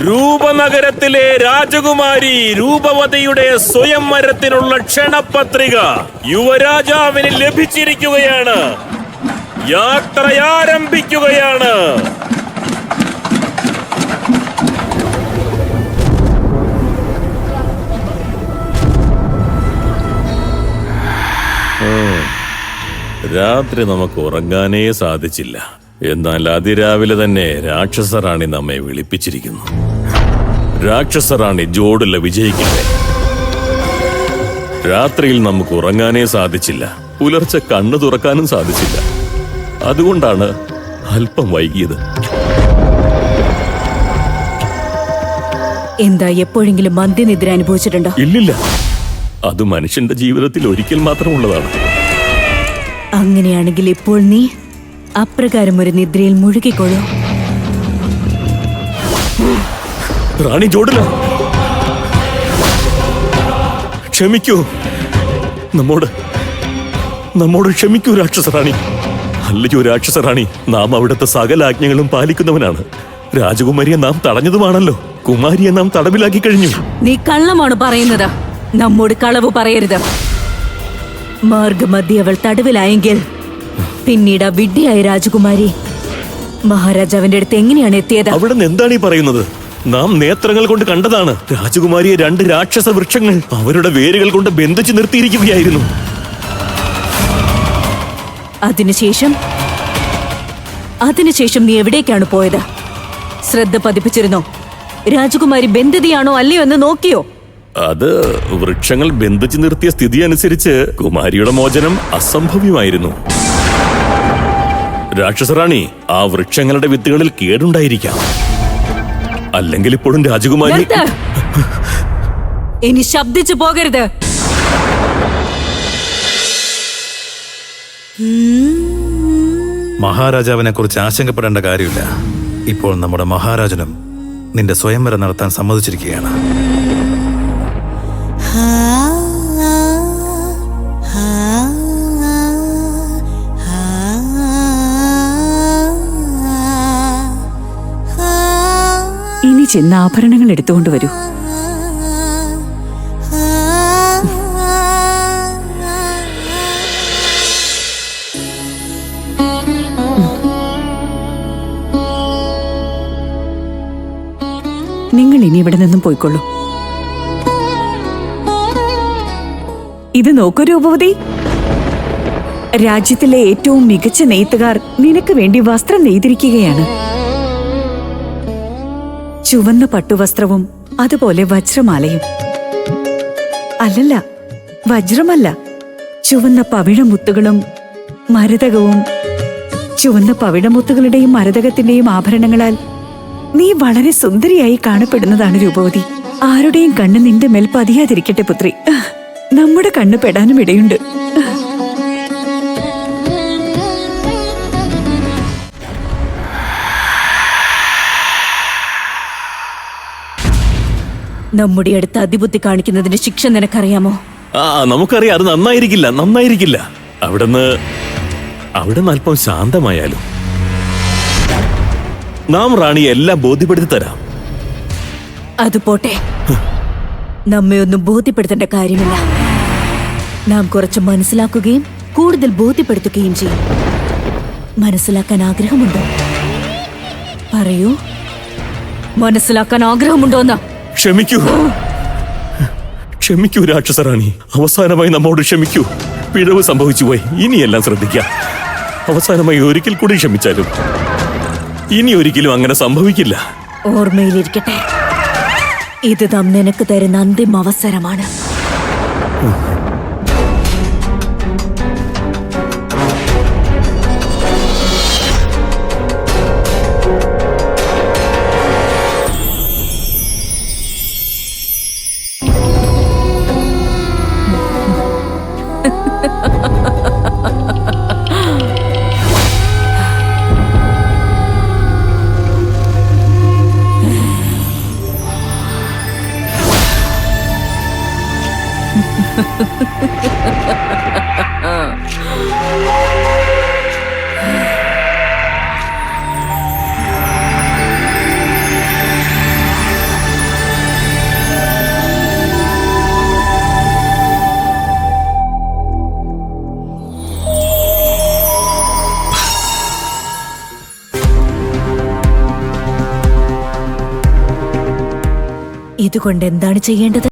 രൂപനഗരത്തിലെ രാജകുമാരി രൂപവതിയുടെ സ്വയംവരത്തിനുള്ള ക്ഷണപത്രിക യുവരാജാവിന് ലഭിച്ചിരിക്കുകയാണ്. യാത്ര ആരംഭിക്കുകയാണ്. രാത്രി നമുക്ക് ഉറങ്ങാനേ സാധിച്ചില്ല. എന്നാൽ അതിരാവിലെ തന്നെ രാക്ഷസറാണി നമ്മെ വിളിപ്പിച്ചിരിക്കുന്നു. രാക്ഷസറാണി ജോഡുല വിജയിക്കട്ടെ. രാത്രിയിൽ നമുക്ക് ഉറങ്ങാനേ സാധിച്ചില്ല. പുലർച്ചെ കണ്ണു തുറക്കാനും സാധിച്ചില്ല. അതുകൊണ്ടാണ് അല്പം വൈകിയത്. എന്താ എപ്പോഴെങ്കിലും മന്ദനിദ്ര അനുഭവിച്ചിട്ടുണ്ടോ? ഇല്ലില്ല. അത് മനുഷ്യന്റെ ജീവിതത്തിൽ ഒരിക്കൽ മാത്രമുള്ളതാണ്. അങ്ങനെയാണെങ്കിൽ ഇപ്പോൾ നീ അപ്രകാരം ഒരു നിദ്രയിൽ മുഴുകിക്കൊള്ളൂ. റാണി ജോഡുല, ക്ഷമിക്കൂ. നമ്മോട് ക്ഷമിക്കൂ രാക്ഷസറാണി. അല്ലയോ രാക്ഷസറാണി, നാം അവിടുത്തെ സകല ആജ്ഞകളും പാലിക്കുന്നവനാണ്. രാജകുമാരിയെ നാം തടഞ്ഞതുമാണല്ലോ. കുമാരിയെ നാം തടവിലാക്കി കഴിഞ്ഞു. നീ കള്ളമാണ് പറയുന്നത്. നമ്മോട് കളവ് പറയരുത്. മാർഗമധ്യ അവൾ തടവിലായെങ്കിൽ പിന്നീട് ആ വിഡ്ഢിയായ രാജകുമാരി മഹാരാജാവിന്റെ അടുത്ത് എങ്ങനെയാണ് എത്തിയത്? അവിടെ നിന്ന് എന്താണ് ഈ പറയുന്നത്? നാം നേത്രങ്ങൾ കൊണ്ട് കണ്ടതാണ്. രാജകുമാരിയെ 2 രാക്ഷസ വൃക്ഷങ്ങൾ അവരുടെ വേരുകൾ കൊണ്ട് ബന്ധിച്ചു നിർത്തിയിരിക്കുകയായിരുന്നു. അതിനുശേഷം നീ എവിടേക്കാണ് പോയത്? ശ്രദ്ധ പതിപ്പിച്ചിരുന്നോ? രാജകുമാരി ബന്ധിതയാണോ അല്ലയോ എന്ന് നോക്കിയോ? അത് വൃക്ഷങ്ങൾ ബന്ധിച്ചു നിർത്തിയ സ്ഥിതി അനുസരിച്ച് കുമാരിയുടെ മോചനം അസംഭവ്യമായിരുന്നു. രാക്ഷസറാണി, ആ വൃക്ഷങ്ങളുടെ വിത്തുകളിൽ കേടുണ്ടായിരിക്കാം. അല്ലെങ്കിൽ ഇപ്പോഴും രാജകുമാരി... ഇനി ശബ്ദിച്ചു പോകരുത്. മഹാരാജാവിനെ കുറിച്ച് ആശങ്കപ്പെടേണ്ട കാര്യമില്ല. ഇപ്പോൾ നമ്മുടെ മഹാരാജനും നിന്റെ സ്വയംവരം നടത്താൻ സമ്മതിച്ചിരിക്കുകയാണ്. ഇനി ചെന്ന് ആഭരണങ്ങൾ എടുത്തുകൊണ്ട് വരൂ. നിങ്ങൾ ഇനി ഇവിടെ നിന്നും പോയിക്കൊള്ളൂ. ഇത് നോക്കൂ രൂപവതി, രാജ്യത്തിലെ ഏറ്റവും മികച്ച നെയ്ത്തുകാർ നിനക്ക് വേണ്ടി വസ്ത്രം നെയ്തിരിക്കുകയാണ്. ചുവന്ന പട്ടുവസ്ത്രവും അതുപോലെ വജ്രമാലയും. അല്ലല്ല, വജ്രമല്ല, ചുവന്ന പവിഴമുത്തുകളും മരതകവും. ചുവന്ന പവിഴമുത്തുകളുടെയും മരതകത്തിന്റെയും ആഭരണങ്ങളാൽ നീ വളരെ സുന്ദരിയായി കാണപ്പെടുന്നതാണ് രൂപവതി. ആരുടെയും കണ്ണ് നിന്റെ മേൽ പതിയാതിരിക്കട്ടെ പുത്രി. നമ്മുടെ കണ്ണ് പെടാനും ഇടയുണ്ട്. നമ്മുടെ അടുത്ത് അതിബുദ്ധി കാണിക്കുന്നതിന്റെ ശിക്ഷ നിനക്കറിയാമോ? നമുക്കറിയാം. അത് നന്നായിരിക്കില്ല. അവിടുന്ന് അല്പം ശാന്തമായാലും നാം റാണിയെ എല്ലാം ബോധ്യപ്പെടുത്തി തരാം. അത് പോട്ടെ, നമ്മെ ഒന്നും ബോധ്യപ്പെടുത്തേണ്ട കാര്യമില്ല. നാം കുറച്ച് മനസ്സിലാക്കുകയും കൂടുതൽ ബോധ്യപ്പെടുത്തുകയും ചെയ്യും. മനസ്സിലാക്കാൻ ആഗ്രഹമുണ്ടോ? പറയൂ, മനസ്സിലാക്കാൻ ആഗ്രഹമുണ്ടോന്ന്? ക്ഷമിക്കൂ രാക്ഷസറാണി. അവസാനമായി നമ്മോട് ക്ഷമിക്കൂ. പിഴവ് സംഭവിച്ചു പോയി. ഇനിയെല്ലാം ശ്രദ്ധിക്കാം. അവസാനമായി ഒരിക്കൽ കൂടി ക്ഷമിച്ചാലും ഇനി ഒരിക്കലും അങ്ങനെ സംഭവിക്കില്ല. ഓർമ്മയിലിരിക്കട്ടെ, ഇത് നാം നിനക്ക് തരുന്ന അന്തിമ അവസരമാണ്. ഇതുകൊണ്ട് എന്താണ് ചെയ്യേണ്ടത്?